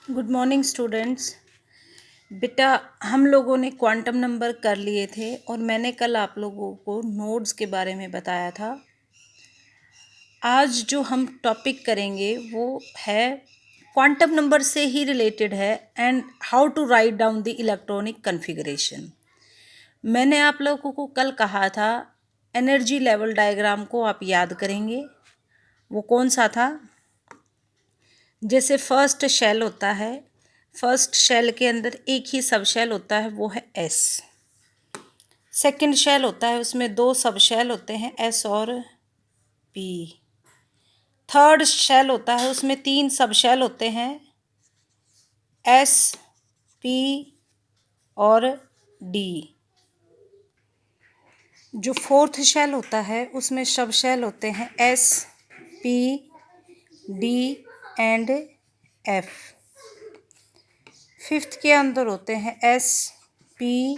Good morning students. बेटा, हम लोगों ने क्वांटम नंबर कर लिए थे और मैंने कल आप लोगों को नोड्स के बारे में बताया था। आज जो हम टॉपिक करेंगे वो है क्वांटम नंबर से ही रिलेटेड है and how to write down the electronic configuration. मैंने आप लोगों को कल कहा था एनर्जी लेवल डायग्राम को आप याद करेंगे। वो कौन सा था? जैसे फर्स्ट शेल होता है, फर्स्ट शेल के अंदर एक ही सब शेल होता है, वो है एस। सेकंड शेल होता है, उसमें दो सब शेल होते हैं, एस और पी। थर्ड शेल होता है, उसमें तीन सब शेल होते हैं, एस, पी और डी। जो फोर्थ शेल होता है उसमें सब शेल होते हैं, S, P, D and F. Fifth के अंदर होते हैं S, P,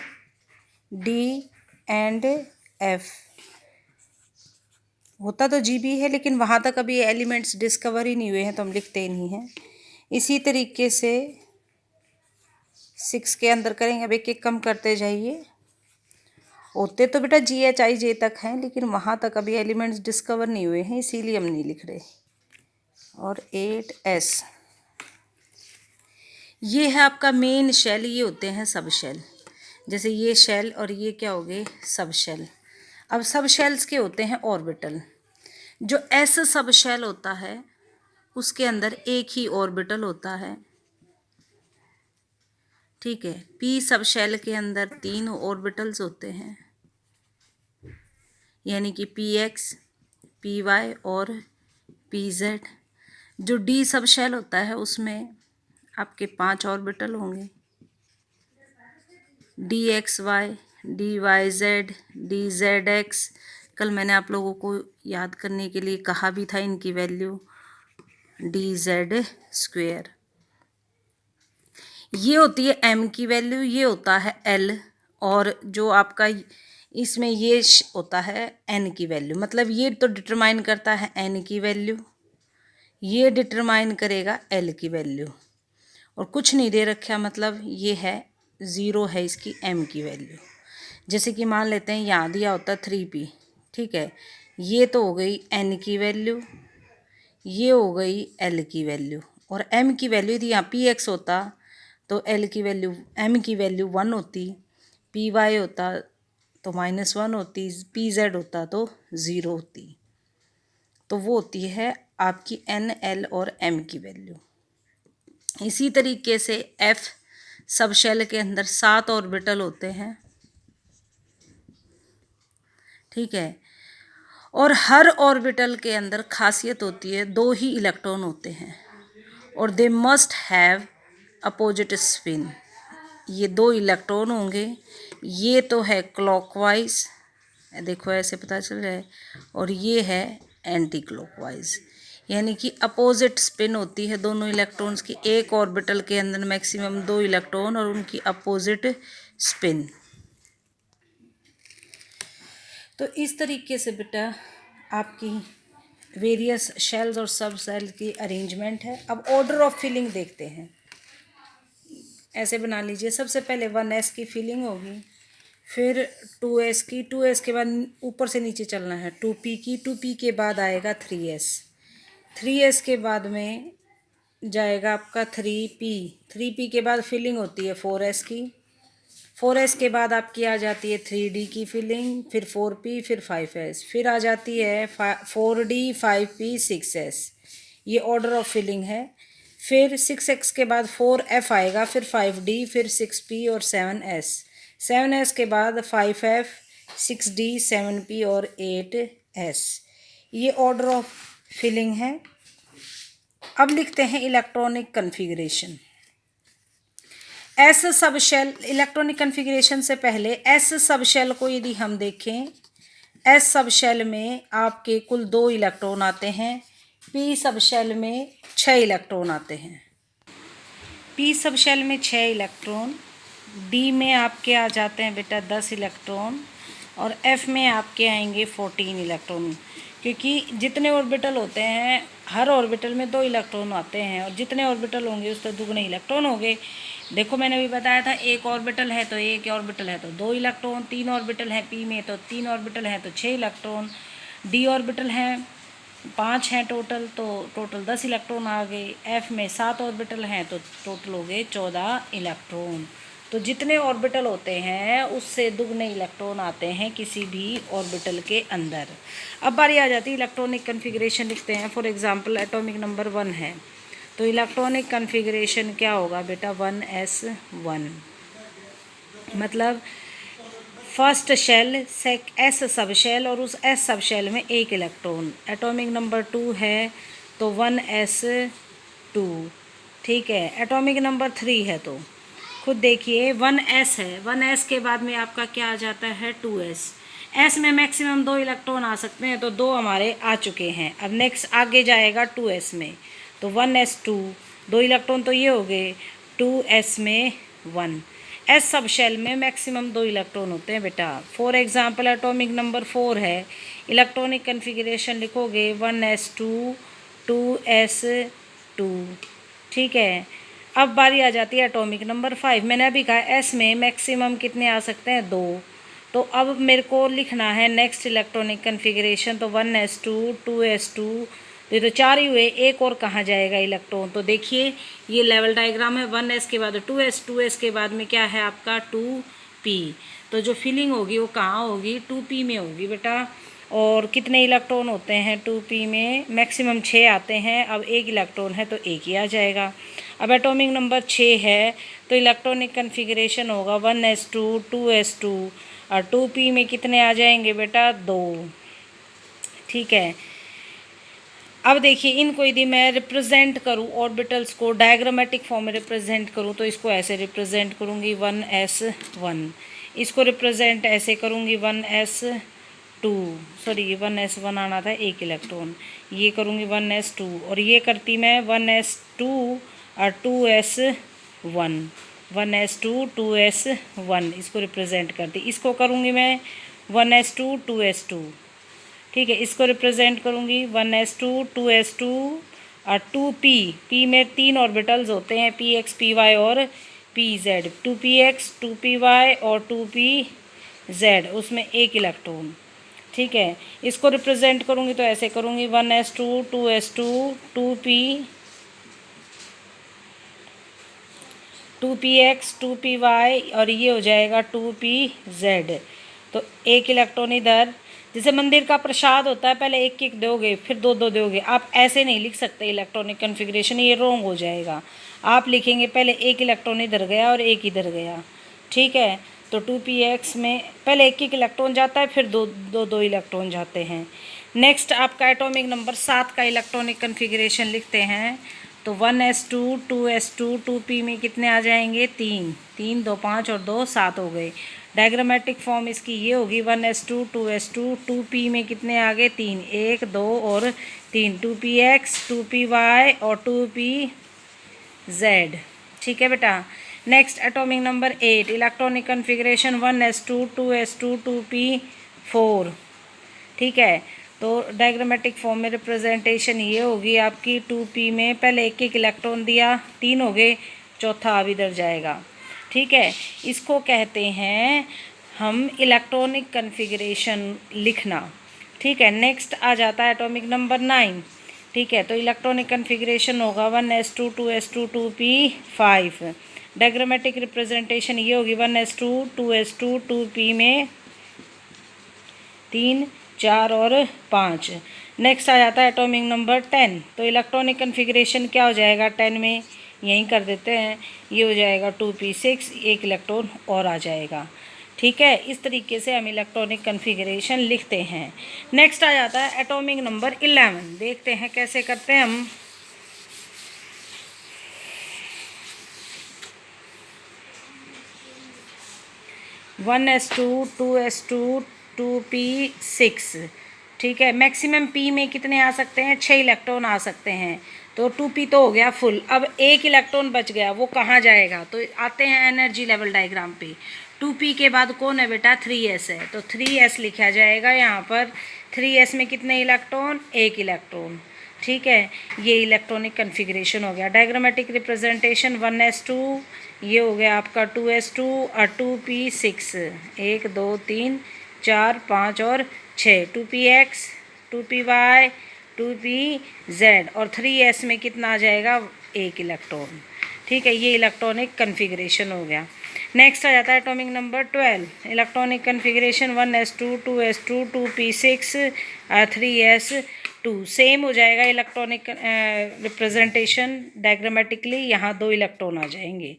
D and F. होता तो जी भी है, लेकिन वहाँ तक अभी एलिमेंट्स डिस्कवर ही नहीं हुए हैं तो हम लिखते ही नहीं हैं। इसी तरीके से 6 के अंदर करेंगे। अब एक एक कम करते जाइए। होते तो बेटा जी एच आई जे तक हैं, लेकिन वहाँ तक अभी एलिमेंट्स डिस्कवर नहीं हुए हैं, इसीलिए हम नहीं लिख रहे। और 8 एस, ये है आपका मेन शेल। ये होते हैं सब शेल। जैसे ये शेल और ये क्या हो गए? सब शेल। अब सब शेल्स के होते हैं ऑर्बिटल। जो एस सब शेल होता है उसके अंदर एक ही ऑर्बिटल होता है, ठीक है। पी सब शेल के अंदर 3 ऑर्बिटल्स होते हैं, यानी कि पी एक्स, पी वाई और पी जेड। जो डी सब शेल होता है उसमें आपके 5 ऑर्बिटल होंगे, d x y, d y z, d z x. कल मैंने आप लोगों को याद करने के लिए कहा भी था इनकी वैल्यू, डी जेड स्क्वेयर। ये होती है एम की वैल्यू, ये होता है एल, और जो आपका इसमें ये होता है एन की वैल्यू। मतलब ये तो डिटरमाइन करता है एन की वैल्यू, ये डिटरमाइन करेगा एल की वैल्यू, और कुछ नहीं दे रखा, मतलब ये है 0 है इसकी एम की वैल्यू। जैसे कि मान लेते हैं यहाँ दिया होता 3p, ठीक है। ये तो हो गई एन की वैल्यू, ये हो गई एल की वैल्यू, और एम की वैल्यू यदि यहाँ पी एक्स होता तो एल की वैल्यू, एम की वैल्यू 1 होती, पी वाई होता तो -1 होती, पी जेड होता तो 0 होती। तो वो होती है आपकी एन, एल और एम की वैल्यू। इसी तरीके से एफ सब शेल के अंदर 7 ऑर्बिटल होते हैं, ठीक है। और हर ऑर्बिटल के अंदर खासियत होती है 2 ही इलेक्ट्रॉन होते हैं, और दे मस्ट हैव अपोजिट स्पिन। ये 2 इलेक्ट्रॉन होंगे। ये तो है क्लॉकवाइज, देखो ऐसे पता चल रहा है, और ये है एंटी क्लॉकवाइज, यानी कि अपोजिट स्पिन होती है दोनों इलेक्ट्रॉन्स की। एक ऑर्बिटल के अंदर मैक्सिमम 2 इलेक्ट्रॉन और उनकी अपोजिट स्पिन। तो इस तरीके से बेटा आपकी वेरियस शेल्स और सब शेल की अरेंजमेंट है। अब ऑर्डर ऑफ फिलिंग देखते हैं। ऐसे बना लीजिए, सबसे पहले 1s की फिलिंग होगी, फिर 2s की, 2s के बाद ऊपर से नीचे चलना है 2p की, 2p के बाद आएगा 3s, 3s के बाद में जाएगा आपका 3p, 3p के बाद फिलिंग होती है 4s की, 4s के बाद आपकी आ जाती है 3d की फिलिंग, फिर 4p, फिर 5s, फिर आ जाती है 4d, 5p, 6s। ये ऑर्डर ऑफ फिलिंग है। फिर 6x के बाद 4f आएगा, फिर 5d, फिर 6p और 7s, 7s के बाद 5f, 6d, 7p और 8s। ये ऑर्डर ऑफ फिलिंग है। अब लिखते हैं electronic configuration. S sub shell, electronic configuration से पहले एस सब शेल को यदि हम देखें, एस सब शेल में आपके कुल 2 इलेक्ट्रॉन आते हैं, पी सब शेल में 6 इलेक्ट्रॉन आते हैं। पी सब शेल में 6 इलेक्ट्रॉन, डी में आपके आ जाते हैं बेटा 10 इलेक्ट्रॉन, और एफ में आपके आएंगे 14 इलेक्ट्रॉन। क्योंकि जितने ऑर्बिटल होते हैं हर ऑर्बिटल में 2 इलेक्ट्रॉन आते हैं, और जितने ऑर्बिटल होंगे उससे दुगने इलेक्ट्रॉन होंगे। देखो मैंने अभी बताया था, एक ऑर्बिटल है तो 1 ऑर्बिटल है तो 2 इलेक्ट्रॉन, 3 ऑर्बिटल है पी में तो 3 ऑर्बिटल है तो 6 इलेक्ट्रॉन, डी ऑर्बिटल है 5 हैं टोटल, तो टोटल 10 इलेक्ट्रॉन आ गए। एफ में 7 ऑर्बिटल हैं तो टोटल हो गए 14 इलेक्ट्रॉन। तो जितने ऑर्बिटल होते हैं उससे दुगने इलेक्ट्रॉन आते हैं किसी भी ऑर्बिटल के अंदर। अब बारी आ जाती है इलेक्ट्रॉनिक कन्फिग्रेशन लिखते हैं। फॉर एग्जांपल एटॉमिक नंबर 1 है तो इलेक्ट्रॉनिक कन्फिग्रेशन क्या होगा बेटा, 1s1, मतलब first shell s sub shell और उस एस सब शेल में 1 इलेक्ट्रॉन। एटॉमिक नंबर 2 है तो 1s2, ठीक है। एटॉमिक नंबर 3 है तो खुद देखिए 1s है, 1s के बाद में आपका क्या आ जाता है 2s। एस में मैक्सिमम 2 इलेक्ट्रॉन आ सकते हैं तो 2 हमारे आ चुके हैं। अब नेक्स्ट आगे जाएगा 2s में तो 1s2, 2 इलेक्ट्रॉन तो ये हो गए, 2s में 1। एस सब शेल में मैक्सिमम 2 इलेक्ट्रॉन होते हैं बेटा। फॉर एग्जांपल एटॉमिक नंबर 4 है, इलेक्ट्रॉनिक कन्फिग्रेशन लिखोगे 1s2 2s2, ठीक है। अब बारी आ जाती है एटॉमिक नंबर 5। मैंने अभी कहा एस में मैक्सिमम कितने आ सकते हैं, 2। तो अब मेरे को लिखना है नेक्स्ट इलेक्ट्रॉनिक कन्फिग्रेशन, तो 1s2 2s2, तो ये तो 4 ही हुए, एक और कहाँ जाएगा इलेक्ट्रॉन। तो देखिए ये लेवल डायग्राम है, 1s के बाद 2s, 2s के बाद में क्या है आपका 2p। तो जो फिलिंग होगी वो कहाँ होगी, 2p में होगी बेटा। और कितने इलेक्ट्रॉन होते हैं 2p में, मैक्सिमम 6 आते हैं। अब 1 इलेक्ट्रॉन है तो 1 ही आ जाएगा। अब एटॉमिक नंबर 6 है तो इलेक्ट्रॉनिक कन्फिग्रेशन होगा 1s2 2s2, और 2p में कितने आ जाएंगे बेटा, 2, ठीक है। अब देखिए इनको यदि मैं रिप्रेजेंट करूँ ऑर्बिटल्स को डायग्रामेटिक फॉर्म में रिप्रेजेंट करूँ तो इसको ऐसे रिप्रेजेंट करूँगी 1s1, इसको रिप्रेजेंट ऐसे करूँगी 1s2, सॉरी 1s1 आना था 1 इलेक्ट्रॉन, ये करूँगी 1s2, और ये करती मैं 1s2 और 2s1, 1s2 2s1, इसको रिप्रेजेंट करती। इसको करूँगी मैं 1s2 2s2, ठीक है। इसको रिप्रेजेंट करूँगी 1s2 2s2 और 2p में 3 ऑर्बिटल्स होते हैं, px py और pz, 2px 2py और 2pz, उसमें 1 इलेक्ट्रॉन, ठीक है। इसको रिप्रेजेंट करूँगी तो ऐसे करूँगी 1s2 2s2 2px 2py और ये हो जाएगा 2pz। तो 1 इलेक्ट्रॉन इधर, जैसे मंदिर का प्रसाद होता है, पहले 1 1 दोगे फिर 2 2 दोगे। आप ऐसे नहीं लिख सकते इलेक्ट्रॉनिक कन्फिग्रेशन, ये रॉन्ग हो जाएगा। आप लिखेंगे पहले 1 इलेक्ट्रॉन इधर गया और 1 इधर गया, ठीक है। तो 2px में पहले 1 1 इलेक्ट्रॉन जाता है फिर 2 इलेक्ट्रॉन जाते हैं। नेक्स्ट आपका एटॉमिक नंबर 7 का इलेक्ट्रॉनिक कन्फिग्रेशन लिखते हैं तो 1s2 2s2 2p में कितने आ जाएंगे, 3, 3 2 5 और 2 7 हो गए। डायग्रामेटिक फॉर्म इसकी ये होगी 1s2 2s2 2p में कितने आ गए, 3, 1 2 और 3, 2px 2py और 2pz, ठीक है बेटा। Next atomic number 8 electronic configuration 1s2 2s2 2p4, ठीक है। तो डायग्रामेटिक फॉर्म में रिप्रेजेंटेशन ये होगी आपकी 2p में पहले 1 1 इलेक्ट्रॉन दिया, 3 हो गए, चौथा अब इधर जाएगा, ठीक है। इसको कहते हैं हम इलेक्ट्रॉनिक कन्फिग्रेशन लिखना, ठीक है। नेक्स्ट आ जाता है एटॉमिक नंबर 9, ठीक है। तो इलेक्ट्रॉनिक कन्फिग्रेशन होगा 1s2 2s2 2p5। Diagrammatic representation ये होगी 1s2 2s2 2p में 3 4 और 5। नेक्स्ट आ जाता है एटॉमिक नंबर 10। तो इलेक्ट्रॉनिक कन्फिग्रेशन क्या हो जाएगा 10 में, यहीं कर देते हैं, ये हो जाएगा 2p6, 1 इलेक्ट्रॉन और आ जाएगा, ठीक है। इस तरीके से हम इलेक्ट्रॉनिक कन्फिग्रेशन लिखते हैं। नेक्स्ट आ जाता है एटॉमिक नंबर 11, देखते हैं कैसे करते हैं हम। वन एस टू 2p6, ठीक है। मैक्सिमम p में कितने आ सकते हैं, 6 इलेक्ट्रॉन आ सकते हैं। तो 2p तो हो गया फुल। अब 1 इलेक्ट्रॉन बच गया, वो कहाँ जाएगा, तो आते हैं एनर्जी लेवल डायग्राम पे। 2p के बाद कौन है बेटा, 3s है, तो 3s लिखा जाएगा यहाँ पर 3s में कितने इलेक्ट्रॉन, एक इलेक्ट्रॉन। ठीक है, ये इलेक्ट्रॉनिक कन्फिग्रेशन हो गया। डायग्रामेटिक रिप्रेजेंटेशन 1s2, ये हो गया आपका 2s2 और 2p6, 1 2 3 4 5 और 6, 2px 2py 2pz, और 3s में कितना आ जाएगा, एक इलेक्ट्रॉन। ठीक है, ये इलेक्ट्रॉनिक कन्फिग्रेशन हो गया। नेक्स्ट आ जाता है atomic number 12, electronic configuration 1s2 2s2 2p6 3s2। Same हो जाएगा इलेक्ट्रॉनिक रिप्रेजेंटेशन डायग्रामेटिकली, यहाँ 2 इलेक्ट्रॉन आ जाएंगे।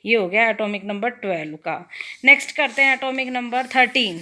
ये हो गया एटॉमिक नंबर 12 का। नेक्स्ट करते हैं atomic number 13।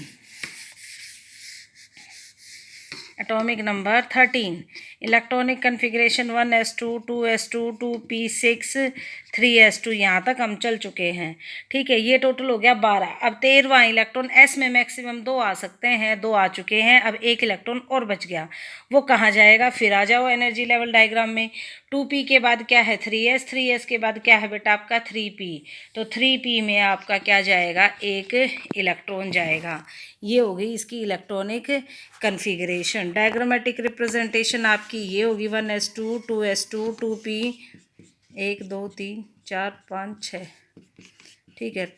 Atomic number 13, electronic configuration 1s2 2s2 2p6 3s2, यहाँ तक हम चल चुके हैं। ठीक है, ये टोटल हो गया 12। अब 13वां इलेक्ट्रॉन, s में मैक्सिमम 2 आ सकते हैं, 2 आ चुके हैं, अब एक इलेक्ट्रॉन और बच गया, वो कहाँ जाएगा, फिर आ जाओ एनर्जी लेवल डायग्राम में। 2p के बाद क्या है 3s, 3s के बाद क्या है बेटा आपका 3p, तो 3p में आपका क्या जाएगा, एक इलेक्ट्रॉन जाएगा। ये हो गई इसकी इलेक्ट्रॉनिक कन्फिग्रेशन। डायग्रामेटिक रिप्रेजेंटेशन आपकी ये होगी 1s2 2s2 2p 1 2 3 4 5 6। ठीक है,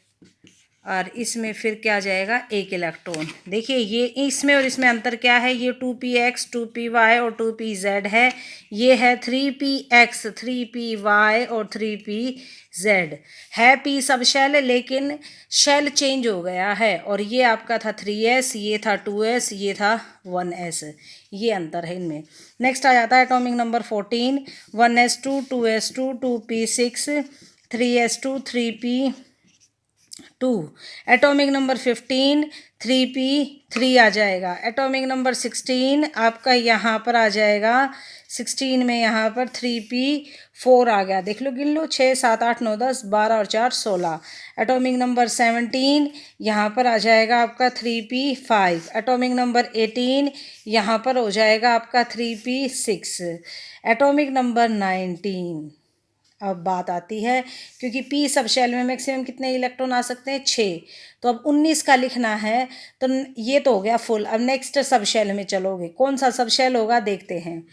और इसमें फिर क्या जाएगा, एक इलेक्ट्रॉन। देखिए ये इसमें और इसमें अंतर क्या है, ये 2px 2py और 2pz है, ये है 3px 3py और 3pz है। p सब शेल, लेकिन शेल चेंज हो गया है, और ये आपका था 3s, ये था 2s, ये था 1s, ये अंतर है इनमें। नेक्स्ट आ जाता है atomic number 14, 1s2 2s2 2p6 3s2 3p2। Atomic number 15 3p3 आ जाएगा। एटॉमिक नंबर 16 आपका यहाँ पर आ जाएगा, 16 में यहाँ पर 3p4 आ गया। देख लो, गिन लो, 6 7 8 9 10 12 और 4 16। एटॉमिक नंबर 17 यहाँ पर आ जाएगा आपका 3p5। एटॉमिक नंबर 18 यहाँ पर हो जाएगा आपका 3p6। एटॉमिक नंबर 19, अब बात आती है, क्योंकि p सब शेल में मैक्सिमम कितने इलेक्ट्रॉन आ सकते हैं, 6, तो अब 19 का लिखना है, तो ये तो हो गया फुल। अब नेक्स्ट सब शेल में चलोगे, कौन सा सब शेल होगा देखते हैं।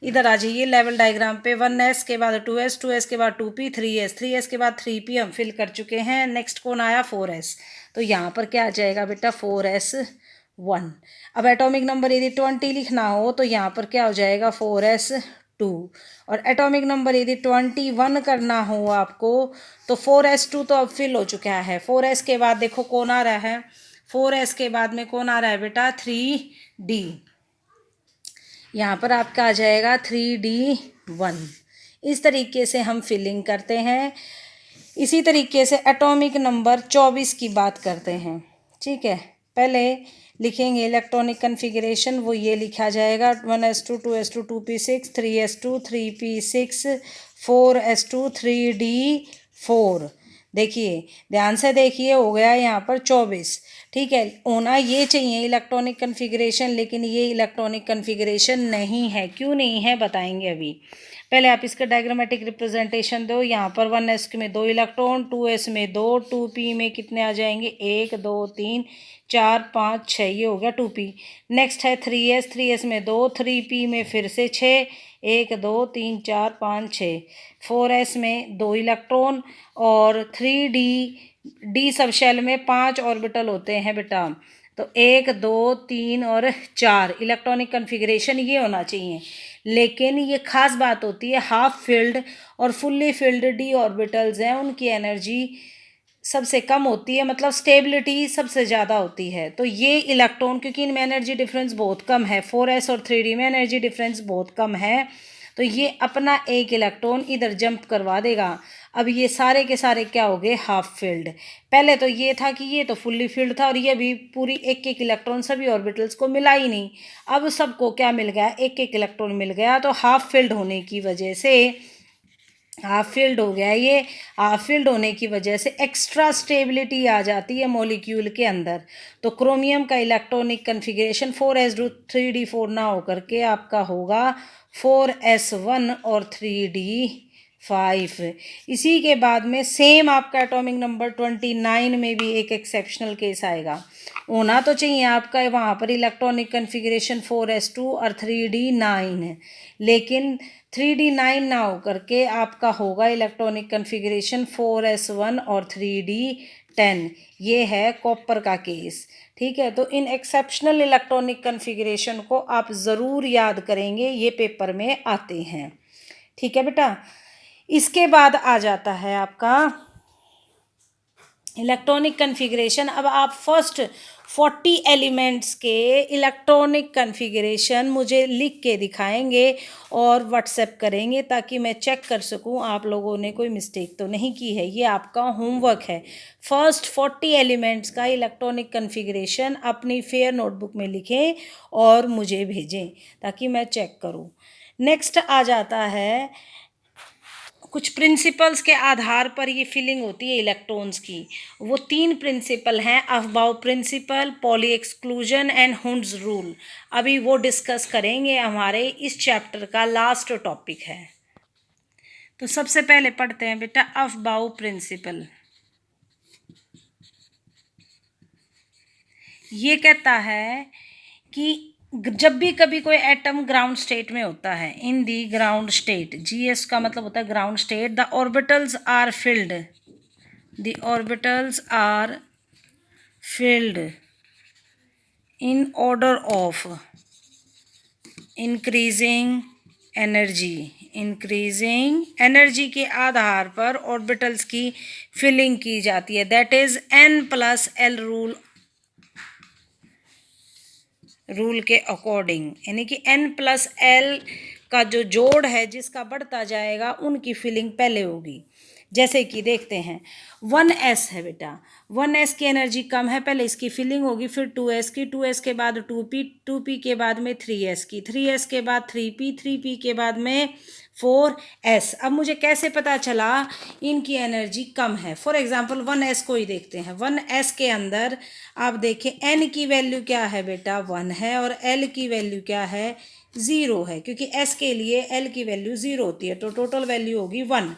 इधर आ जाइए लेवल डायग्राम पे, 1s के बाद 2s 2s के बाद 2p 3s 3s के बाद 3p हम फिल कर चुके हैं। नेक्स्ट कौन आया, 4s, तो यहाँ पर क्या आ जाएगा बेटा 4s1। अब एटॉमिक नंबर यदि 20 लिखना हो तो यहाँ पर क्या हो जाएगा 4s2, और एटॉमिक नंबर यदि 21 करना हो आपको तो 4s2 तो अब फिल हो चुका है। 4s के बाद देखो कौन आ रहा है, 4s के बाद में कौन आ रहा है बेटा 3d, यहाँ पर आपका आ जाएगा 3d1। इस तरीके से हम फिलिंग करते हैं। इसी तरीके से एटॉमिक नंबर 24 की बात करते हैं। ठीक है, पहले लिखेंगे इलेक्ट्रॉनिक कन्फिग्रेशन, वो ये लिखा जाएगा 1s2 2s2 2p6 3s2 3p6 4s2 3d4। देखिए ध्यान से देखिए, हो गया यहाँ पर 24। ठीक है, होना ये चाहिए इलेक्ट्रॉनिक कन्फिग्रेशन, लेकिन ये इलेक्ट्रॉनिक कन्फिग्रेशन नहीं है। क्यों नहीं है बताएंगे अभी। पहले आप इसका डायग्रामेटिक रिप्रेजेंटेशन दो। यहाँ पर 1s में 2 इलेक्ट्रॉन, 2s में 2, 2p में कितने आ जाएंगे 1 2 3 4 5 6, ये हो गया 2p। नेक्स्ट है 3s, 3s में 2, 3p में फिर से 6, 1 2 3 4 5 6। 4s में 2 इलेक्ट्रॉन, और 3d सब शेल में 5 ऑर्बिटल होते हैं बेटा, तो 1 2 3 और 4 इलेक्ट्रॉनिक कन्फिग्रेशन ये होना चाहिए। लेकिन ये खास बात होती है, हाफ फिल्ड और फुल्ली फिल्ड डी ऑर्बिटल्स हैं, उनकी एनर्जी सबसे कम होती है, मतलब स्टेबिलिटी सबसे ज़्यादा होती है। तो ये इलेक्ट्रॉन, क्योंकि इनमें एनर्जी डिफरेंस बहुत कम है, 4s और 3d में एनर्जी डिफरेंस बहुत कम है, तो ये अपना एक इलेक्ट्रॉन इधर जंप करवा देगा। अब ये सारे के सारे क्या हो गए, हाफ फील्ड। पहले तो ये था कि ये तो फुल्ली फील्ड था, और ये भी पूरी एक एक इलेक्ट्रॉन सभी ऑर्बिटल्स को मिला ही नहीं। अब सबको क्या मिल गया, एक एक इलेक्ट्रॉन मिल गया, तो हाफ फील्ड होने की वजह से हाफ फील्ड हो गया। ये हाफ फील्ड होने की वजह से एक्स्ट्रा स्टेबिलिटी आ जाती है मॉलिक्यूल के अंदर। तो क्रोमियम का इलेक्ट्रॉनिक कन्फिग्रेशन 4s3d4 ना होकर के आपका होगा 4s1 और 3d5। इसी के बाद में सेम आपका एटॉमिक नंबर 29 में भी एक एक्सेप्शनल केस आएगा। होना तो चाहिए आपका वहाँ पर इलेक्ट्रॉनिक कन्फिग्रेशन 4s2 और 3d9 है, लेकिन 3d9 ना हो करके आपका होगा इलेक्ट्रॉनिक कन्फिग्रेशन 4s1 और 3d10। ये है कॉपर का केस। ठीक है, तो इन एक्सेप्शनल इलेक्ट्रॉनिक कन्फिग्रेशन को आप ज़रूर याद करेंगे, ये पेपर में आते हैं। ठीक है बेटा, इसके बाद आ जाता है आपका इलेक्ट्रॉनिक कन्फिग्रेशन। अब आप फर्स्ट 40 एलिमेंट्स के इलेक्ट्रॉनिक कन्फिग्रेशन मुझे लिख के दिखाएंगे और व्हाट्सएप करेंगे ताकि मैं चेक कर सकूं आप लोगों ने कोई मिस्टेक तो नहीं की है। ये आपका होमवर्क है। फर्स्ट 40 एलिमेंट्स का इलेक्ट्रॉनिक कन्फिग्रेशन अपनी फेयर नोटबुक में लिखें और मुझे भेजें ताकि मैं चेक करूं। नेक्स्ट आ जाता है कुछ प्रिंसिपल्स के आधार पर ये फिलिंग होती है इलेक्ट्रॉन्स की। वो 3 प्रिंसिपल हैं, Aufbau principle, Pauli exclusion and Hund's rule. अभी वो डिस्कस करेंगे, हमारे इस चैप्टर का लास्ट टॉपिक है। तो सबसे पहले पढ़ते हैं बेटा अफबाउ प्रिंसिपल। ये कहता है कि जब भी कभी कोई एटम ग्राउंड स्टेट में होता है, in the ground state, GS का मतलब होता है ground state, the orbitals are filled, the orbitals are filled in order of increasing energy, increasing energy के आधार पर ऑर्बिटल्स की फिलिंग की जाती है। दैट इज n+l रूल के अकॉर्डिंग, यानी कि n+l का जो जोड़ है जिसका बढ़ता जाएगा उनकी फिलिंग पहले होगी। जैसे कि देखते हैं 1s है बेटा, 1s की एनर्जी कम है, पहले इसकी फिलिंग होगी, फिर 2s की, 2s के बाद 2p, 2p के बाद में 3s की, 3s के बाद 3p, 3p के बाद में 4s। अब मुझे कैसे पता चला इनकी एनर्जी कम है? फॉर एग्जांपल 1s को ही देखते हैं। 1s के अंदर आप देखें n की वैल्यू क्या है बेटा, 1 है, और l की वैल्यू क्या है, 0 है, क्योंकि s के लिए l की वैल्यू 0 होती है, तो टोटल वैल्यू होगी 1।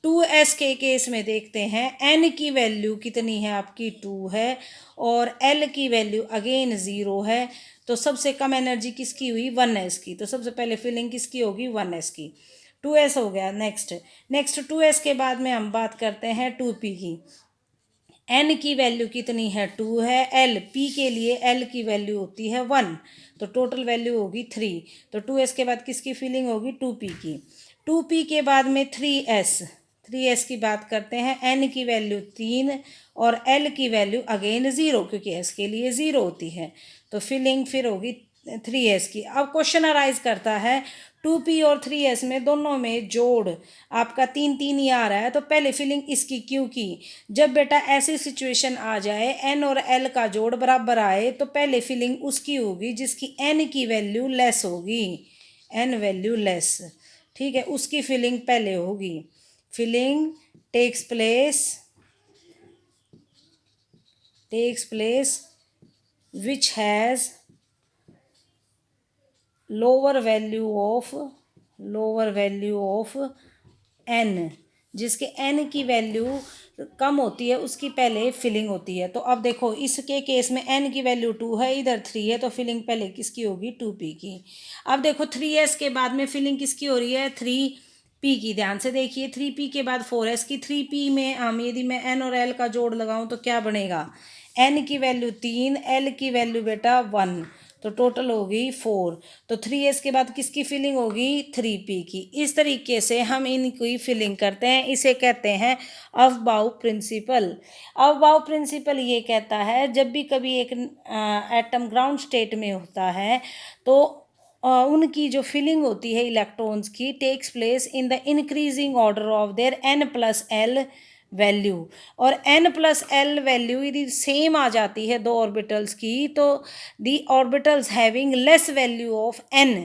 2s के केस में देखते हैं n की वैल्यू कितनी है आपकी, 2 है, और l की वैल्यू अगेन 0 है, तो सबसे कम एनर्जी किसकी हुई, 1s की। तो सबसे पहले फिलिंग किसकी होगी, 1s की। 2s हो गया। नेक्स्ट 2s के बाद में हम बात करते हैं 2p की। n की वैल्यू कितनी है, 2 है, l p के लिए l की वैल्यू होती है 1, तो टोटल वैल्यू होगी 3। तो 2s के बाद किसकी फिलिंग होगी, 2p की। 2p के बाद में 3s की बात करते हैं, n की वैल्यू 3 और l की वैल्यू अगेन 0, क्योंकि s के लिए 0 होती है, तो फिलिंग फिर होगी 3s की। अब क्वेश्चन अराइज करता है 2p और 3s में दोनों में जोड़ आपका 3 ही आ रहा है, तो पहले फिलिंग इसकी क्यों की? जब बेटा ऐसी सिचुएशन आ जाए n और l का जोड़ बराबर आए, तो पहले फिलिंग उसकी होगी जिसकी n की वैल्यू लेस होगी, n वैल्यू लेस। ठीक है, उसकी फिलिंग पहले होगी। Filling takes place which has lower value of n, जिसके n की वैल्यू कम होती है उसकी पहले फिलिंग होती है। तो अब देखो इसके केस में n की वैल्यू 2 है, इधर 3 है, तो फिलिंग पहले किसकी होगी, 2p की। अब देखो 3s के बाद में फिलिंग किसकी हो रही है, 3p की। ध्यान से देखिए 3p के बाद 4s की। 3p में हम यदि मैं n और l का जोड़ लगाऊं तो क्या बनेगा, n की वैल्यू 3, l की वैल्यू बेटा 1, तो टोटल होगी 4। तो 3s के बाद किसकी फिलिंग होगी, 3p की। इस तरीके से हम इनकी फिलिंग करते हैं, इसे कहते हैं अफबाउ प्रिंसिपल। अफबाउ प्रिंसिपल ये कहता है जब भी कभी एक एटम ग्राउंड स्टेट में होता है तो उनकी जो फिलिंग होती है इलेक्ट्रॉन्स की takes place in the increasing order of their n+l value. और n+l वैल्यू यदि सेम आ जाती है दो ऑर्बिटल्स की, तो the orbitals having less value of n,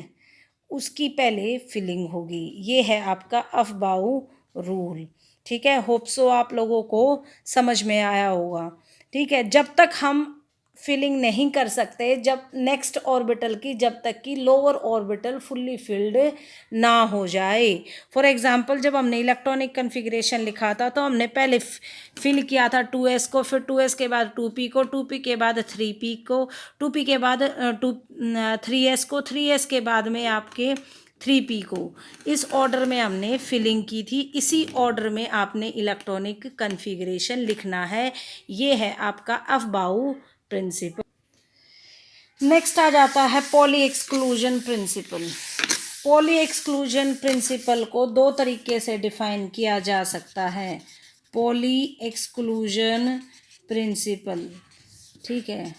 उसकी पहले फिलिंग होगी। ये है आपका अफबाउ रूल। ठीक है, होप सो आप लोगों को समझ में आया होगा। ठीक है, जब तक हम फिलिंग नहीं कर सकते जब नेक्स्ट ऑर्बिटल की, जब तक कि लोअर ऑर्बिटल फुल्ली फिल्ड ना हो जाए। फॉर एग्जांपल जब हमने इलेक्ट्रॉनिक कन्फिग्रेशन लिखा था तो हमने पहले फिल किया था 2s को, फिर 2s के बाद 2p को, 2p के बाद 3p को, 2p के बाद 3s को, 3s के बाद में आपके 3p को। इस ऑर्डर में हमने फिलिंग की थी, इसी ऑर्डर में आपने इलेक्ट्रॉनिक कन्फिग्रेशन लिखना है। ये है आपका अफबाऊ प्रिंसिपल। नेक्स्ट आ जाता है poly exclusion principle. Pauli exclusion principle को दो तरीके से डिफाइन किया जा सकता है। पॉली एक्सक्लूजन प्रिंसिपल, ठीक है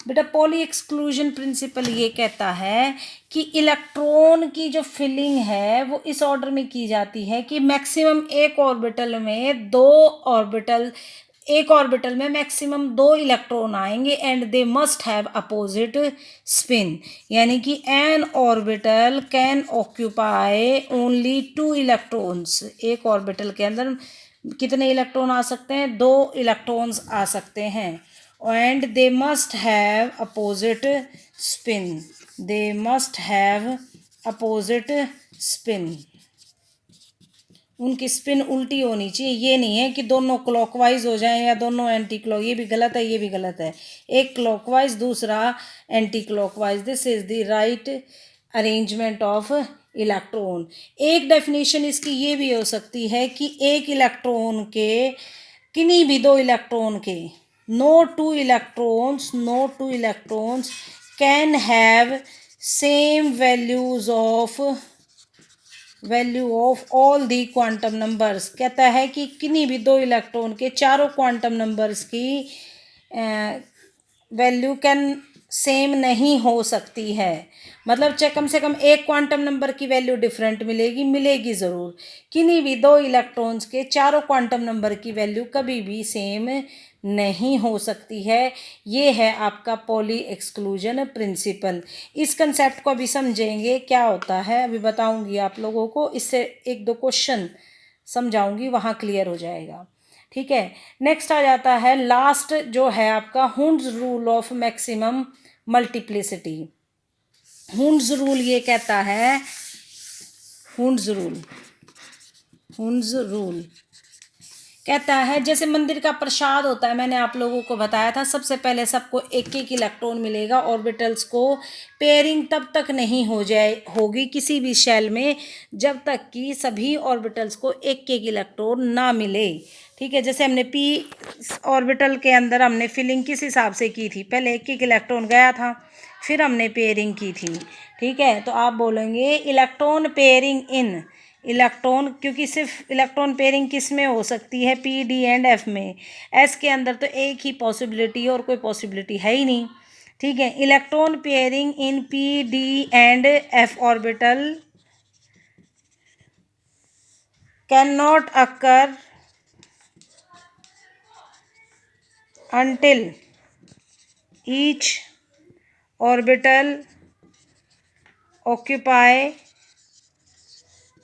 बेटा। पॉली एक्सक्लूजन प्रिंसिपल ये कहता है कि इलेक्ट्रॉन की जो फिलिंग है वो इस ऑर्डर में की जाती है कि मैक्सिमम एक ऑर्बिटल में मैक्सिमम दो इलेक्ट्रॉन आएंगे and they must have opposite spin, यानी कि N orbital can occupy only 2 electrons. एक ऑर्बिटल के अंदर कितने इलेक्ट्रॉन आ सकते हैं? 2 इलेक्ट्रॉन्स आ सकते हैं। And they must have opposite spin. They must have opposite spin. उनकी स्पिन उल्टी होनी चाहिए। ये नहीं है कि दोनों क्लॉकवाइज हो जाएं या दोनों एंटी क्लॉक, ये भी गलत है, ये भी गलत है। एक क्लॉकवाइज दूसरा anti clockwise, this is the right arrangement of electron. एक डेफिनेशन इसकी ये भी हो सकती है कि एक इलेक्ट्रॉन के, किन्हीं भी दो इलेक्ट्रॉन के, no two electrons can have same value of all the quantum numbers। कहता है कि किन्हीं भी दो इलेक्ट्रॉन के चारों क्वांटम नंबर्स की वैल्यू कैन सेम नहीं हो सकती है। मतलब चाहे कम से कम एक क्वांटम नंबर की वैल्यू डिफरेंट मिलेगी ज़रूर। किन्हीं भी दो इलेक्ट्रॉन्स के चारों क्वांटम नंबर की वैल्यू कभी भी सेम नहीं हो सकती है। ये है आपका पॉली एक्सक्लूजन प्रिंसिपल। इस कंसेप्ट को अभी समझेंगे क्या होता है, अभी बताऊंगी आप लोगों को। इससे एक दो क्वेश्चन समझाऊंगी, वहाँ क्लियर हो जाएगा, ठीक है। नेक्स्ट आ जाता है लास्ट, जो है आपका Hund's rule of maximum multiplicity. Hund's rule ये कहता है, हुंड्स रूल कहता है जैसे मंदिर का प्रसाद होता है, मैंने आप लोगों को बताया था, सबसे पहले सबको एक एक इलेक्ट्रॉन मिलेगा। ऑर्बिटल्स को पेयरिंग तब तक नहीं होगी किसी भी शेल में जब तक कि सभी ऑर्बिटल्स को एक एक इलेक्ट्रॉन ना मिले, ठीक है। जैसे हमने पी ऑर्बिटल के अंदर हमने फिलिंग किस हिसाब से की थी, पहले एक एक इलेक्ट्रॉन गया था, फिर हमने पेयरिंग की थी, ठीक है। तो आप बोलेंगे इलेक्ट्रॉन पेयरिंग इन इलेक्ट्रॉन, क्योंकि सिर्फ इलेक्ट्रॉन पेयरिंग किस में हो सकती है? पी डी एंड एफ में। एस के अंदर तो एक ही पॉसिबिलिटी है और कोई पॉसिबिलिटी है ही नहीं, ठीक है। Electron pairing in P D and F orbital can not occur until each orbital occupy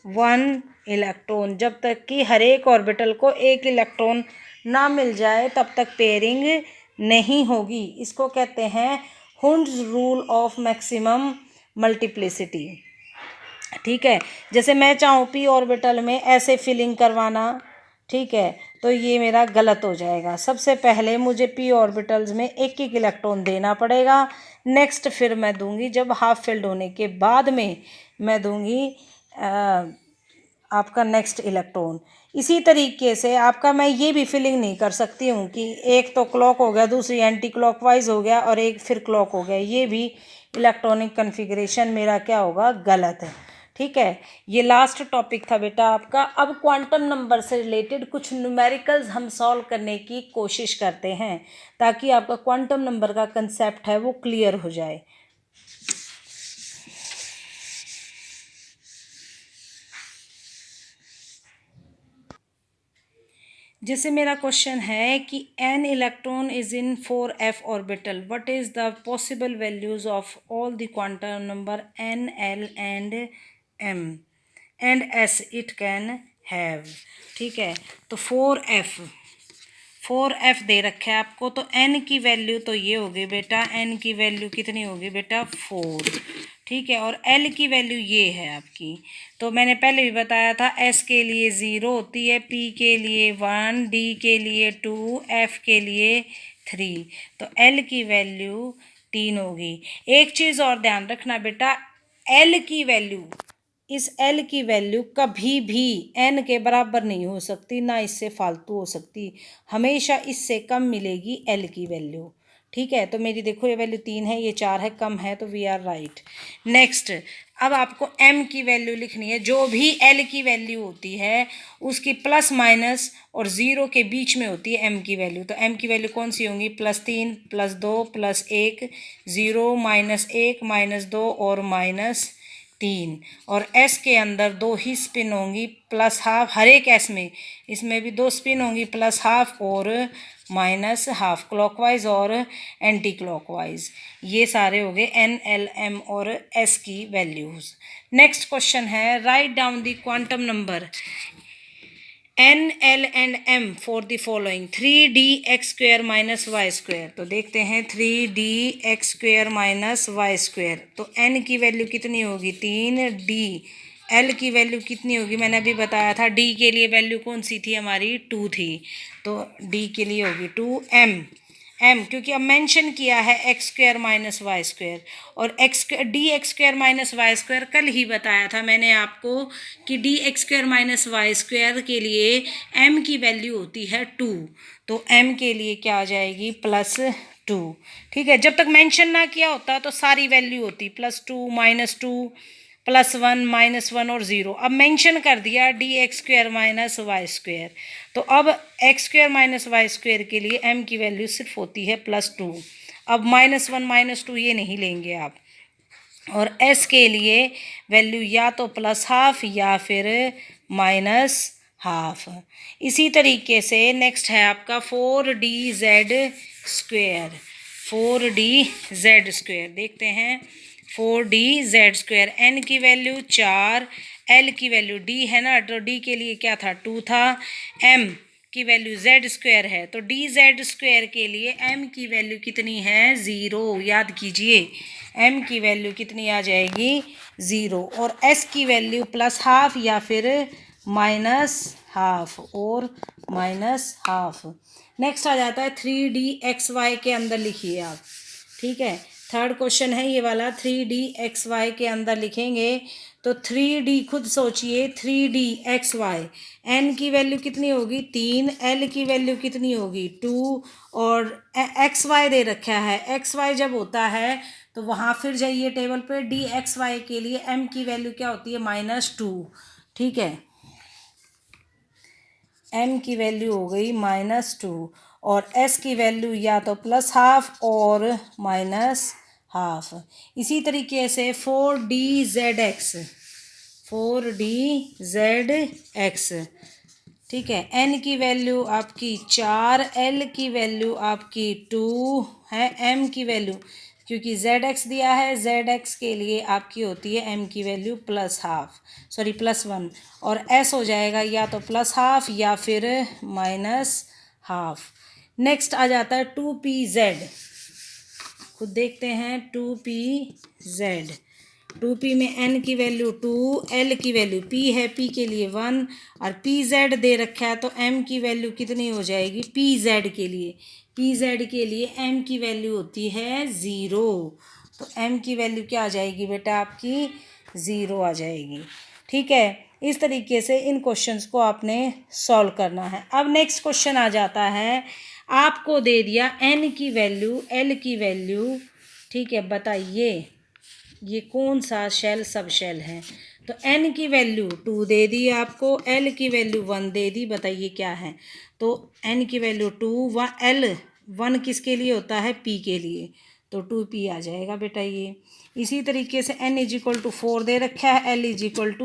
1 electron. जब तक कि हर एक ऑर्बिटल को एक इलेक्ट्रॉन ना मिल जाए तब तक पेयरिंग नहीं होगी। इसको कहते हैं Hund's rule of maximum multiplicity, ठीक है। जैसे मैं चाहूँ पी ऑर्बिटल में ऐसे फिलिंग करवाना, ठीक है, तो ये मेरा गलत हो जाएगा। सबसे पहले मुझे पी ऑर्बिटल्स में एक एक इलेक्ट्रॉन देना पड़ेगा। नेक्स्ट फिर मैं दूंगी, जब हाफ फिल्ड होने के बाद में मैं दूंगी आपका नेक्स्ट इलेक्ट्रॉन। इसी तरीके से आपका मैं ये भी फिलिंग नहीं कर सकती हूँ कि एक तो क्लॉक हो गया, दूसरी एंटी क्लॉकवाइज हो गया और एक फिर क्लॉक हो गया। ये भी इलेक्ट्रॉनिक कन्फिग्रेशन मेरा क्या होगा? गलत है, ठीक है। ये लास्ट टॉपिक था बेटा आपका। अब क्वांटम नंबर से रिलेटेड कुछ न्यूमेरिकल्स हम सॉल्व करने की कोशिश करते हैं ताकि आपका क्वांटम नंबर का कंसेप्ट है वो क्लियर हो जाए। जैसे मेरा क्वेश्चन है कि an electron is in 4f orbital, what is the possible values of all the quantum number n, l and m and s it can have, ठीक है। तो 4f 4f दे रखा है आपको, तो n की वैल्यू तो ये होगी बेटा, n की वैल्यू कितनी होगी बेटा 4, ठीक है। और l की वैल्यू ये है आपकी, तो मैंने पहले भी बताया था s के लिए 0 होती है, p के लिए 1, d के लिए 2, f के लिए 3, तो l की वैल्यू 3 होगी। एक चीज़ और ध्यान रखना बेटा, l की वैल्यू, इस l की वैल्यू कभी भी n के बराबर नहीं हो सकती, ना इससे फालतू हो सकती, हमेशा इससे कम मिलेगी l की वैल्यू, ठीक है। तो मेरी देखो ये वैल्यू 3 है, ये 4 है, कम है, तो वी आर राइट। नेक्स्ट, अब आपको m की वैल्यू लिखनी है। जो भी l की वैल्यू होती है उसकी प्लस माइनस और 0 के बीच में होती है m की वैल्यू। तो m की वैल्यू कौन सी होंगी, +3, +2, +1, 0, -1, -2 और -3। और s के अंदर 2 ही स्पिन होंगी, +½ हर एक s में, इसमें भी 2 स्पिन होंगी, +½ और -½ क्लॉकवाइज और एंटी क्लॉकवाइज। ये सारे हो गए n, l, m और s की वैल्यूज। नेक्स्ट क्वेश्चन है, right down the quantum number n, l and m for the following 3dx² - y²। तो देखते हैं 3dx² - y², तो n की वैल्यू कितनी होगी 3, d l की वैल्यू कितनी होगी, मैंने अभी बताया था d के लिए वैल्यू कौन सी थी हमारी 2 थी, तो d के लिए होगी 2, m क्योंकि अब मेंशन किया है x² - y², और dx² - y² कल ही बताया था मैंने आपको कि dx² - y² के लिए m की वैल्यू होती है 2, तो m के लिए क्या आ जाएगी +2, ठीक है। जब तक मेंशन ना किया होता तो सारी वैल्यू होती +2, -2, +1, -1 और 0। अब मेंशन कर दिया dx² - y², तो अब x² - y² के लिए m की वैल्यू सिर्फ होती है +2। अब -1, -2 ये नहीं लेंगे आप, और s के लिए वैल्यू या तो +½ या फिर -½ इसी तरीके से नेक्स्ट है आपका 4dz², 4dz², देखते हैं 4dz², n की वैल्यू 4, l की वैल्यू d है ना, तो d के लिए क्या था 2 था, m की वैल्यू z² है, तो dz² के लिए m की वैल्यू कितनी है 0, याद कीजिए m की वैल्यू कितनी आ जाएगी 0, और s की वैल्यू +½ या फिर -½ और -½ नेक्स्ट आ जाता है 3dxy के अंदर लिखिए आप, ठीक है। थर्ड क्वेश्चन है ये वाला, 3dxy के अंदर लिखेंगे तो 3d खुद सोचिए, 3dxy n की वैल्यू कितनी होगी 3, l की वैल्यू कितनी होगी 2, और xy दे रखा है, xy जब होता है तो वहाँ फिर जाइए टेबल पे, dxy के लिए m की वैल्यू क्या होती है -2, ठीक है, m की वैल्यू हो गई -2, और s की वैल्यू या तो +½ और -½ इसी तरीके से 4dzx, 4dzx, ठीक है, n की वैल्यू आपकी 4, l की वैल्यू आपकी 2 है, m की वैल्यू क्योंकि zx दिया है, zx के लिए आपकी होती है m की वैल्यू +1, और s हो जाएगा या तो +½ या फिर -½ नेक्स्ट आ जाता है 2pz, खुद देखते हैं 2pz, 2p में n की वैल्यू 2, l की वैल्यू p है, p के लिए 1, और pz दे रखा है, तो m की वैल्यू कितनी हो जाएगी pz के लिए m की वैल्यू होती है 0, तो m की वैल्यू क्या आ जाएगी बेटा आपकी 0 आ जाएगी, ठीक है। इस तरीके से इन क्वेश्चंस को आपने सॉल्व करना है। अब नेक्स्ट क्वेश्चन आ जाता है, आपको दे दिया n की वैल्यू, l की वैल्यू, ठीक है, बताइए ये कौन सा शेल सब शेल है, तो n की वैल्यू 2 दे दी आपको, l की वैल्यू 1 दे दी, बताइए क्या है, तो n की वैल्यू 2, l 1 किसके लिए होता है p के लिए, तो 2p आ जाएगा बेटा ये। इसी तरीके से n = 4 दे रखा है, l =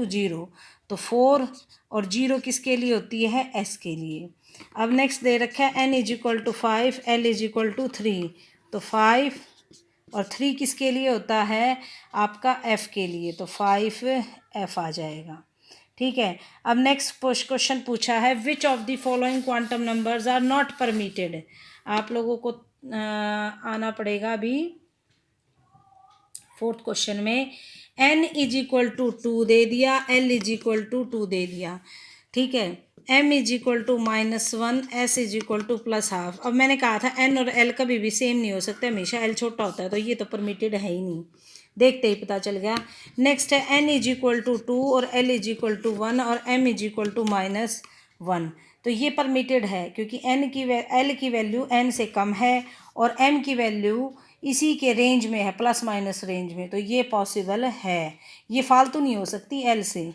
0, तो 4 और 0 किसके लिए होती है s के लिए। अब नेक्स्ट दे रखा है n = 5, l = 3, तो 5 और 3 किसके लिए होता है आपका f के लिए, तो 5f आ जाएगा, ठीक है। अब नेक्स्ट क्वेश्चन पूछा है, which of the following quantum numbers are not permitted. आप लोगों को आना पड़ेगा अभी फोर्थ क्वेश्चन में। n इज इक्वल टू 2 दे दिया, l इज इक्वल टू 2 दे दिया, ठीक है। m is equal to -1, s is equal to +½ अब मैंने कहा था n और l कभी भी सेम नहीं हो सकते, हमेशा l छोटा होता है, तो ये तो परमिटेड है ही नहीं, देखते ही पता चल गया। नेक्स्ट है n इज इक्वल टू 2 और l इज इक्वल टू 1 और m इज इक्वल टू -1, तो ये परमिटेड है क्योंकि l की वैल्यू n से कम है और m की वैल्यू इसी के रेंज में है, प्लस माइनस रेंज में, तो ये पॉसिबल है, ये फालतू नहीं हो सकती l से।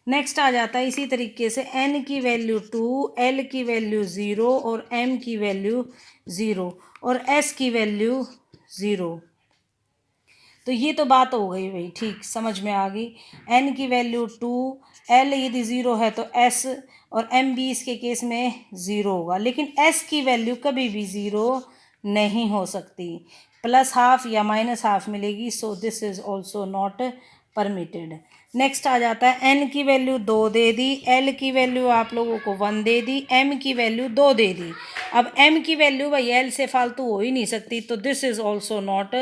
नेक्स्ट आ जाता है इसी तरीके से n की वैल्यू 2, l की वैल्यू 0 और m की वैल्यू 0 और s की वैल्यू 0, तो ये तो बात हो गई भाई, ठीक समझ में आ गई। n की वैल्यू 2, l यदि 0 है तो s और m भी इसके केस में 0 होगा, लेकिन s की वैल्यू कभी भी 0 नहीं हो सकती, +½ या -½ मिलेगी, so this is also not permitted. Next आ जाता है n की वैल्यू 2 दे दी, l की वैल्यू आप लोगों को 1 दे दी, m की वैल्यू 2 दे दी। अब m की वैल्यू भाई l से फालतू हो ही नहीं सकती, तो this is also not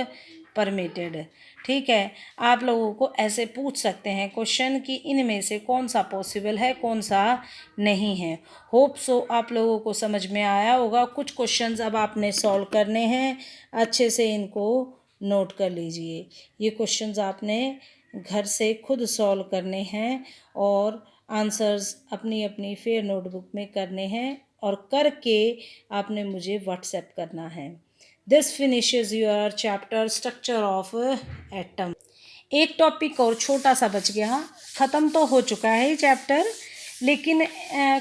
permitted, ठीक है। आप लोगों को ऐसे पूछ सकते हैं क्वेश्चन कि इनमें से कौन सा पॉसिबल है, कौन सा नहीं है। होप सो आप लोगों को समझ में आया होगा। कुछ क्वेश्चंस अब आपने सॉल्व करने हैं, अच्छे से इनको नोट कर लीजिए। ये क्वेश्चंस आपने घर से खुद सॉल्व करने हैं और आंसर्स अपनी अपनी फेयर नोटबुक में करने हैं और करके आपने मुझे व्हाट्सएप करना है। This finishes your chapter structure of atom. एक टॉपिक और छोटा सा बच गया, ख़त्म तो हो चुका है ये चैप्टर, लेकिन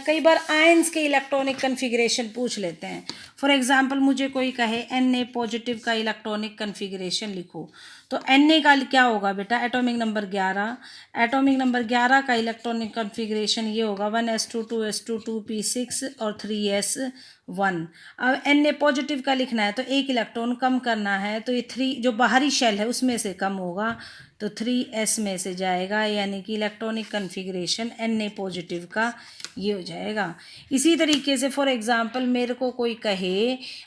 कई बार आयंस के इलेक्ट्रॉनिक कन्फिग्रेशन पूछ लेते हैं। फॉर एग्जांपल मुझे कोई कहे Na पॉजिटिव का इलेक्ट्रॉनिक कन्फिग्रेशन लिखो, तो Na का क्या होगा बेटा, एटॉमिक नंबर 11, एटॉमिक नंबर 11 का इलेक्ट्रॉनिक कन्फिग्रेशन ये होगा 1s2 2s2 2p6 और 3s1। अब Na पॉजिटिव का लिखना है तो एक इलेक्ट्रॉन कम करना है, तो ये 3 जो बाहरी शेल है उसमें से कम होगा, तो 3s में से जाएगा, यानी कि इलेक्ट्रॉनिक कन्फिग्रेशन Na पॉजिटिव का ये हो जाएगा। इसी तरीके से फॉर एग्जांपल मेरे को कोई कहे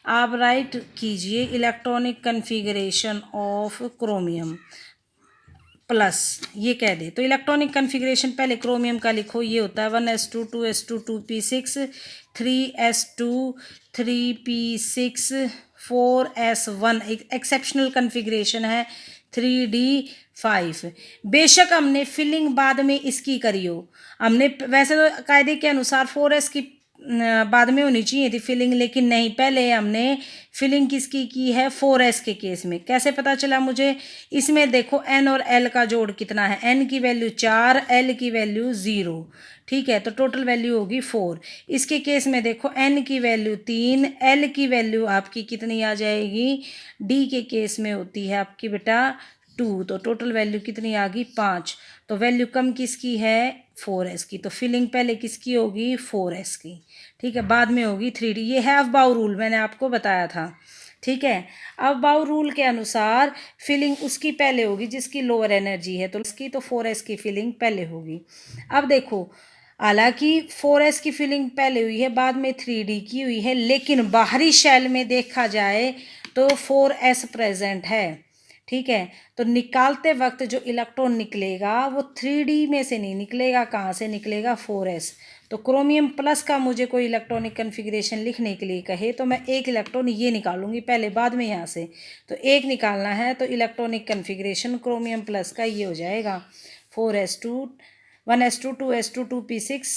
आप राइट कीजिए electronic configuration of chromium plus, ये कह दे, तो इलेक्ट्रॉनिक कन्फिग्रेशन पहले क्रोमियम का लिखो, ये होता है 1s2 2s2 2p6 3s2 3p6 4s1, एक एक्सेप्शनल कन्फिग्रेशन है 3d5। बेशक हमने फिलिंग बाद में इसकी करी हो, हमने वैसे तो कायदे के अनुसार 4s की बाद में होनी चाहिए थी फिलिंग, लेकिन नहीं, पहले हमने फिलिंग किसकी की है 4s के केस में। कैसे पता चला मुझे, इसमें देखो n और l का जोड़ कितना है, n की वैल्यू 4, l की वैल्यू 0, ठीक है, तो टोटल वैल्यू होगी 4। इसके केस में देखो n की वैल्यू 3, l की वैल्यू आपकी कितनी आ जाएगी, d के केस में होती है आपकी बेटा 2, तो टोटल वैल्यू कितनी आ गई 5, तो वैल्यू कम किसकी है 4s की, तो फिलिंग पहले किसकी होगी 4s की, ठीक है, बाद में होगी 3d। ये है अफबाउ रूल, मैंने आपको बताया था, ठीक है। अफबाउ रूल के अनुसार फिलिंग उसकी पहले होगी जिसकी लोअर एनर्जी है, तो इसकी तो 4s की फिलिंग पहले होगी। अब देखो, हालांकि 4s की फिलिंग पहले हुई है, बाद में 3d की हुई है, लेकिन बाहरी शेल में देखा जाए तो 4s प्रेजेंट है, ठीक है। तो निकालते वक्त जो इलेक्ट्रॉन निकलेगा वो 3d में से नहीं निकलेगा, कहाँ से निकलेगा 4s। तो क्रोमियम प्लस का मुझे कोई इलेक्ट्रॉनिक कन्फिग्रेशन लिखने के लिए कहे तो मैं एक इलेक्ट्रॉन ये निकालूंगी पहले, बाद में यहाँ से, तो एक निकालना है, तो इलेक्ट्रॉनिक कन्फिग्रेशन क्रोमियम प्लस का ये हो जाएगा 4s2 1s2 2s2 2p6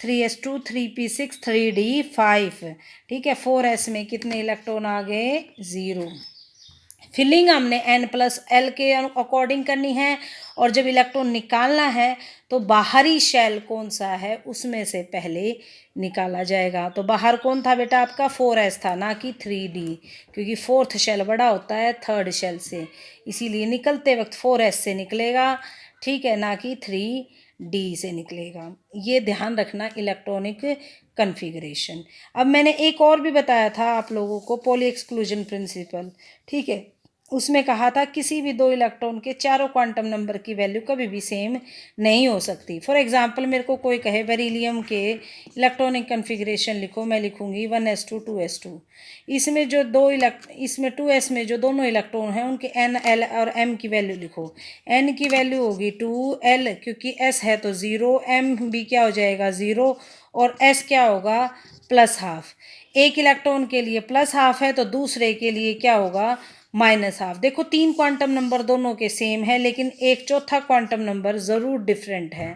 3s2 3p6 3d5, ठीक है। 4s में कितने इलेक्ट्रॉन आ गए 0। फिलिंग हमने n+l के अकॉर्डिंग करनी है, और जब इलेक्ट्रॉन निकालना है तो बाहरी शेल कौन सा है उसमें से पहले निकाला जाएगा। तो बाहर कौन था बेटा आपका 4s था, ना कि 3d, क्योंकि फोर्थ शेल बड़ा होता है थर्ड शेल से, इसीलिए निकलते वक्त 4s से निकलेगा, ठीक है, ना कि 3d से निकलेगा। ये ध्यान रखना इलेक्ट्रॉनिक कन्फिग्रेशन। अब मैंने एक और भी बताया था आप लोगों को, पॉली एक्सक्लूजन प्रिंसिपल, ठीक है। उसमें कहा था किसी भी दो इलेक्ट्रॉन के चारों क्वांटम नंबर की वैल्यू कभी भी सेम नहीं हो सकती। फॉर एग्जांपल मेरे को कोई कहे बेरिलियम के इलेक्ट्रॉनिक कन्फिग्रेशन लिखो, मैं लिखूंगी 1s2 2s2। इसमें जो इसमें 2s में जो दोनों इलेक्ट्रॉन हैं उनके n l और m की वैल्यू लिखो। n की वैल्यू होगी 2, l क्योंकि s है तो 0, m भी क्या हो जाएगा 0 और s क्या होगा +½ एक इलेक्ट्रॉन के लिए +½ है तो दूसरे के लिए क्या होगा -½ देखो 3 क्वांटम नंबर दोनों के सेम है लेकिन एक चौथा क्वांटम नंबर ज़रूर डिफरेंट है।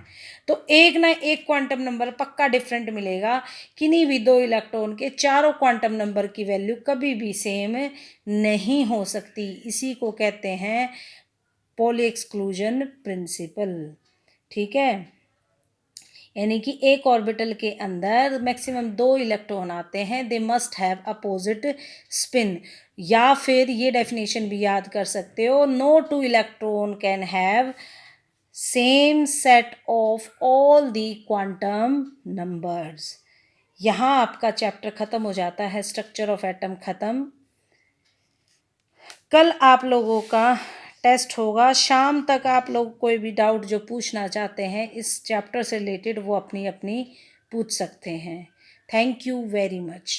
तो एक ना एक क्वांटम नंबर पक्का डिफरेंट मिलेगा। किन्हीं भी दो इलेक्ट्रॉन के चारों क्वांटम नंबर की वैल्यू कभी भी सेम नहीं हो सकती। इसी को कहते हैं पॉली एक्सक्लूजन प्रिंसिपल। ठीक है, यानी कि एक ऑर्बिटल के अंदर मैक्सिमम 2 इलेक्ट्रॉन आते हैं, they must have opposite spin. या फिर ये डेफिनेशन भी याद कर सकते हो, no 2 electron can have same set of all the quantum numbers. यहाँ आपका चैप्टर ख़त्म हो जाता है, स्ट्रक्चर ऑफ एटम ख़त्म। कल आप लोगों का टेस्ट होगा, शाम तक आप लोग कोई भी डाउट जो पूछना चाहते हैं इस चैप्टर से रिलेटेड वो अपनी अपनी पूछ सकते हैं। Thank you very much.